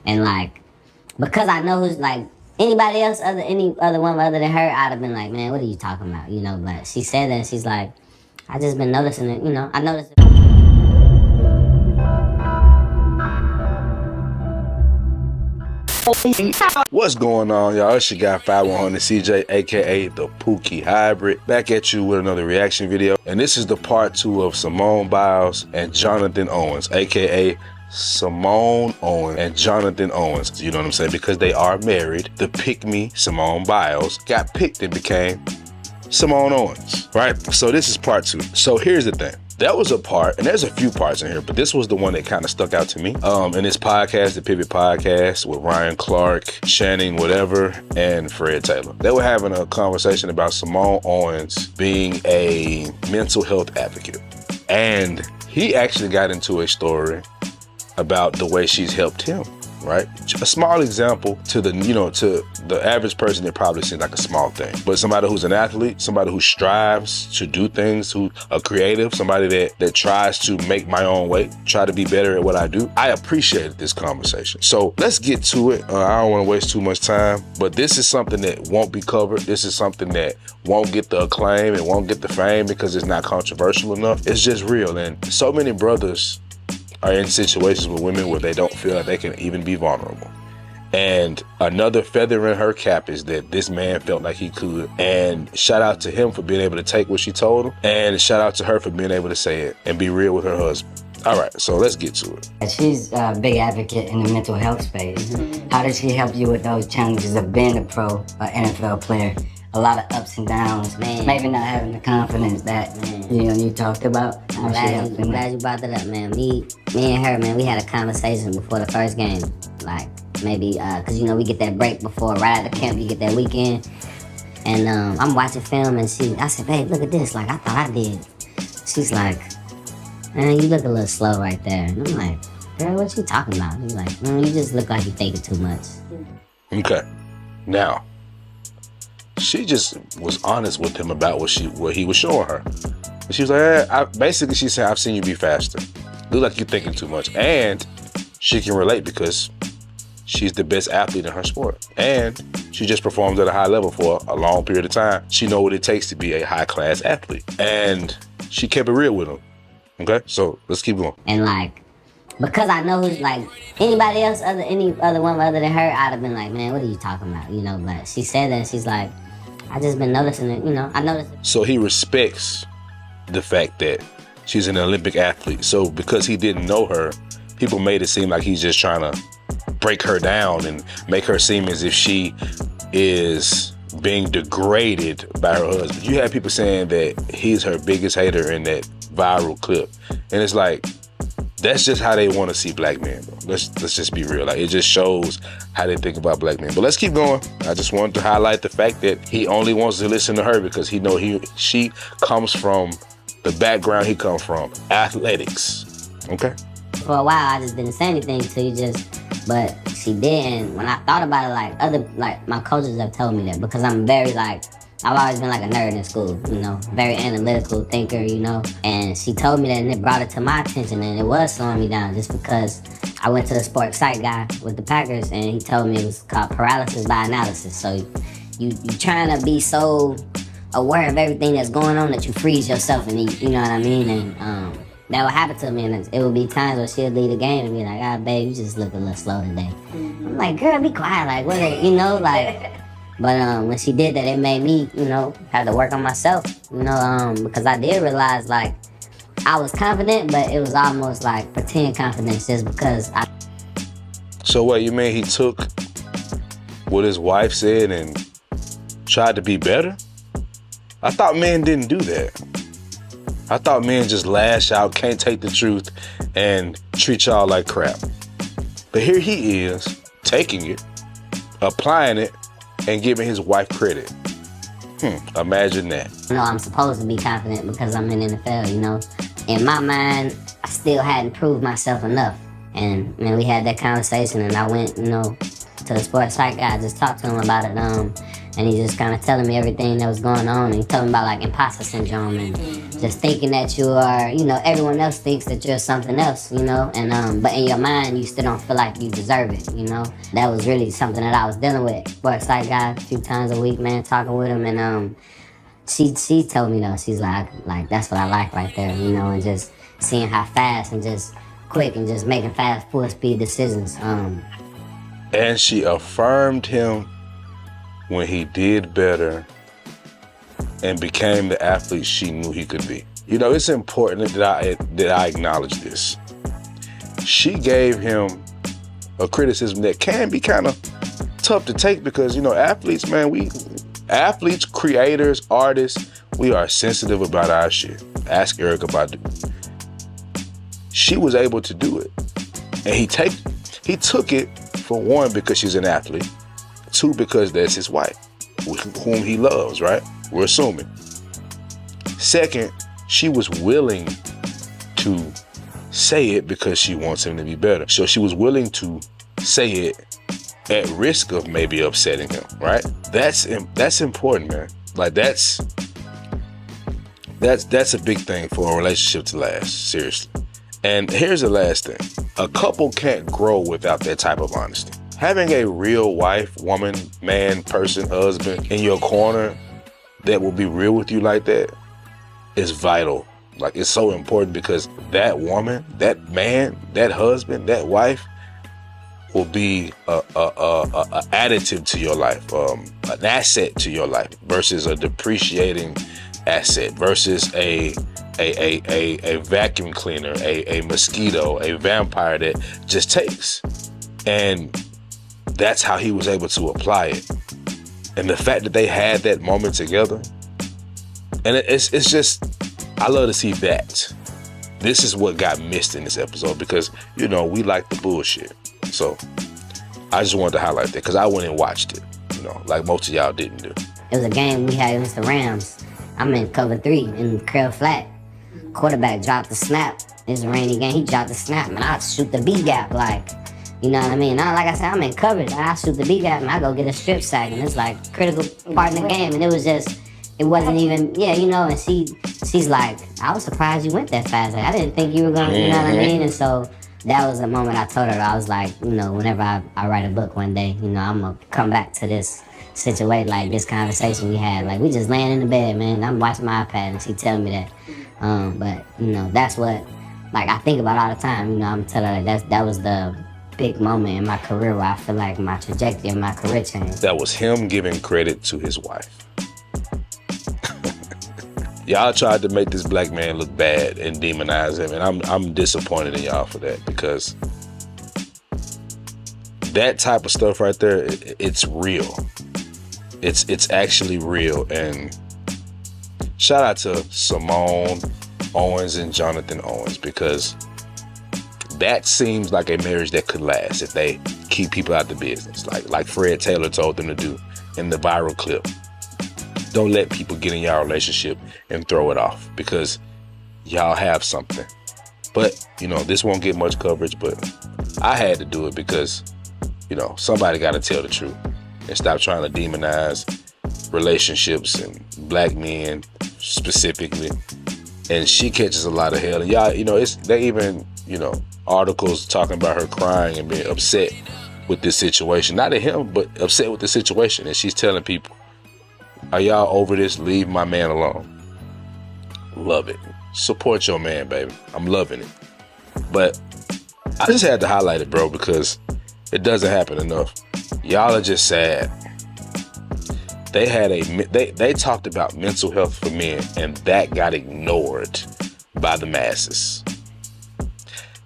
And like, because I know who's like, anybody else, any other one other than her, I'd have been like, man, what are you talking about? You know, but she said that and she's like, I just been noticing it, you know, I noticed it. What's going on, y'all? It's your guy 5100 CJ, aka the Pookie Hybrid, back at you with another reaction video. And this is the part 2 of Simone Biles and Jonathan Owens, aka Simone Owens and Jonathan Owens. You know what I'm saying? Because they are married. The pick-me, Simone Biles, got picked and became Simone Owens, right? So this is part 2. So here's the thing. That was a part, and there's a few parts in here, but this was the one that kind of stuck out to me. In this podcast, the Pivot Podcast, with Ryan Clark, Shannon whatever, and Fred Taylor. They were having a conversation about Simone Owens being a mental health advocate. And he actually got into a story about the way she's helped him, right? A small example to the, to the average person, it probably seems like a small thing. But somebody who's an athlete, somebody who strives to do things, who are creative, somebody that tries to make my own way, try to be better at what I do. I appreciated this conversation. So let's get to it. I don't want to waste too much time, but this is something that won't be covered. This is something that won't get the acclaim, it won't get the fame because it's not controversial enough. It's just real. And so many brothers are in situations with women where they don't feel like they can even be vulnerable. And another feather in her cap is that this man felt like he could. And shout out to him for being able to take what she told him. And shout out to her for being able to say it and be real with her husband. All right, so let's get to it. She's a big advocate in the mental health space. How does she help you with those challenges of being a pro, NFL player? A lot of ups and downs, man. Maybe not having the confidence that you talked about. I'm glad you brought that up, man. Me and her, man, we had a conversation before the first game. Like, maybe, cause we get that break before, right at the camp, you get that weekend. And I'm watching film and I said, babe, look at this, like I thought I did. She's like, man, you look a little slow right there. And I'm like, girl, what you talking about? He's like, you just look like you're thinking too much. Okay, now, she just was honest with him about what he was showing her. And she was like, basically she said, I've seen you be faster. Look like you're thinking too much. And she can relate because she's the best athlete in her sport. And she just performs at a high level for a long period of time. She knows what it takes to be a high-class athlete. And she kept it real with him. Okay, so let's keep going. And like, because I know who's like, anybody else, any other one other than her, I'd have been like, man, what are you talking about? But she said that and she's like, I just been noticing it, I noticed it. So he respects the fact that she's an Olympic athlete. So because he didn't know her, people made it seem like he's just trying to break her down and make her seem as if she is being degraded by her husband. You have people saying that he's her biggest hater in that viral clip. And it's like, that's just how they want to see black men, bro. Let's just be real. Like, it just shows how they think about black men. But let's keep going. I just wanted to highlight the fact that he only wants to listen to her because he know she comes from the background he comes from, athletics. Okay. For a while, I just didn't say anything to you, but she did. And when I thought about it, like my coaches have told me that because I'm very I've always been like a nerd in school, very analytical thinker, and she told me that and it brought it to my attention and it was slowing me down just because I went to the sports psych guy with the Packers and he told me it was called paralysis by analysis. So you trying to be so aware of everything that's going on that you freeze yourself and you know what I mean? And that would happen to me and it would be times where she'll leave the game and be like, babe, you just look a little slow today. I'm like, girl, be quiet, like what, But when she did that, it made me, have to work on myself, because I did realize, like, I was confident, but it was almost like pretend confidence just because I... So what, you mean he took what his wife said and tried to be better? I thought men didn't do that. I thought men just lash out, can't take the truth, and treat y'all like crap. But here he is, taking it, applying it, and giving his wife credit. Imagine that. I'm supposed to be confident because I'm in the NFL, In my mind, I still hadn't proved myself enough. And, we had that conversation and I went, to the sports psych guy, just talked to him about it. And he's just kind of telling me everything that was going on. And he told me about like imposter syndrome and just thinking that you are, you know, everyone else thinks that you're something else, you know. And but in your mind, you still don't feel like you deserve it, you know. That was really something that I was dealing with. Works like guy a few times a week, man, talking with him. And she told me though, she's like that's what I like right there, you know, and just seeing how fast and just quick and just making fast full speed decisions. And she affirmed him when he did better and became the athlete she knew he could be. You know, it's important that I acknowledge this. She gave him a criticism that can be kind of tough to take because, you know, athletes, man, athletes, creators, artists, we are sensitive about our shit. Ask Eric about it. She was able to do it. And he took it, for one, because she's an athlete. Two, because that's his wife, whom he loves, right? We're assuming. Second, she was willing to say it because she wants him to be better. So she was willing to say it at risk of maybe upsetting him, right? That's important, man. Like that's a big thing for a relationship to last, seriously. And here's the last thing. A couple can't grow without that type of honesty. Having a real wife, woman, man, person, husband in your corner that will be real with you like that is vital. Like, it's so important because that woman, that man, that husband, that wife will be a additive to your life, an asset to your life versus a depreciating asset versus a vacuum cleaner, a mosquito, a vampire that just takes. And that's how he was able to apply it. And the fact that they had that moment together, and it's just, I love to see that. This is what got missed in this episode because, you know, we like the bullshit. So I just wanted to highlight that because I went and watched it, you know, like most of y'all didn't do. It was a game we had against the Rams. I'm in cover 3 in curl flat. Quarterback dropped the snap. It's a rainy game. He dropped the snap, and I shoot the B gap, like, you know what I mean? Now, like I said, I'm in coverage. I shoot the B gap, and I go get a strip sack, and it's like critical part in the game. And it wasn't even, yeah, you know. And she's like, I was surprised you went that fast. Like, I didn't think you were gonna, you know what I mean? And so that was the moment I told her. I was like, you know, whenever I write a book one day, you know, I'm gonna come back to this situation, like this conversation we had. Like, we just laying in the bed, man. I'm watching my iPad, and she telling me that. But you know, that's what, like, I think about all the time. You know, I'm telling her that was the big moment in my career where I feel like my trajectory of my career changed. That was him giving credit to his wife. Y'all tried to make this black man look bad and demonize him, and I'm disappointed in y'all for that because that type of stuff right there, it's real. It's actually real. And shout out to Simone Owens and Jonathan Owens because that seems like a marriage that could last if they keep people out the business, like Fred Taylor told them to do in the viral clip. Don't let people get in y'all relationship and throw it off because y'all have something. But, you know, this won't get much coverage, but I had to do it because, you know, somebody got to tell the truth and stop trying to demonize relationships and black men specifically. And she catches a lot of hell. And y'all, you know, they even, you know, articles talking about her crying and being upset with this situation. Not at him, but upset with the situation. And she's telling people, are y'all over this? Leave my man alone. Love it. Support your man, baby. I'm loving it. But I just had to highlight it, bro, because it doesn't happen enough. Y'all are just sad. They talked about mental health for men, and that got ignored by the masses.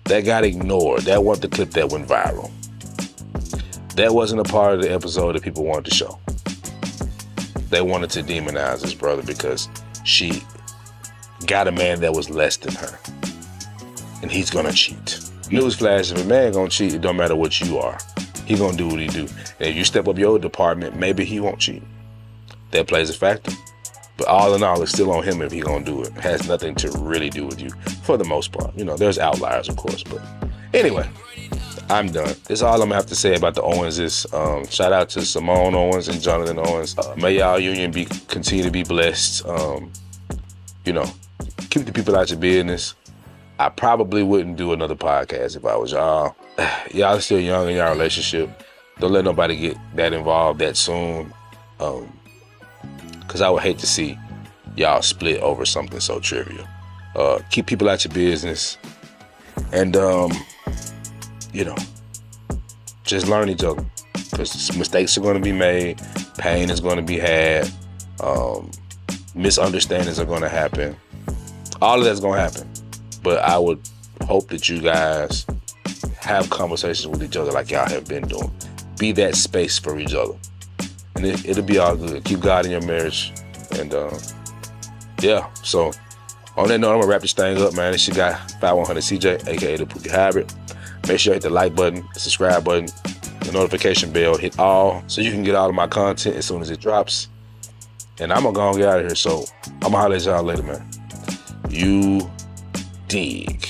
That got ignored. That wasn't the clip that went viral. That wasn't a part of the episode that people wanted to show. They wanted to demonize his brother because she got a man that was less than her. And he's gonna cheat. Newsflash, if a man gonna cheat, it don't matter what you are. He gonna do what he do. And if you step up your department, maybe he won't cheat. That plays a factor. But all in all, it's still on him if he gonna do it. It has nothing to really do with you, for the most part. You know, there's outliers, of course. But anyway, I'm done. That's all I'm gonna have to say about the Owenses. Shout out to Simone Owens and Jonathan Owens. May y'all union continue to be blessed. You know, keep the people out your business. I probably wouldn't do another podcast if I was y'all. Y'all are still young in y'all relationship. Don't let nobody get that involved that soon. Cause I would hate to see y'all split over something so trivial. Keep people out your business. And you know, just learn each other, because mistakes are going to be made, pain is going to be had, misunderstandings are going to happen. All of that's going to happen. But I would hope that you guys have conversations with each other like y'all have been doing. Be that space for each other, and it'll be all good. Keep God in your marriage. And yeah, so on that note, I'm gonna wrap this thing up, man. This your guy 5100 CJ, aka the Pookie Hybrid. Make sure you hit the like button, the subscribe button, the notification bell, hit all, so you can get all of my content as soon as it drops. And I'm gonna go and get out of here, so I'm gonna holler at y'all later, man. You dig.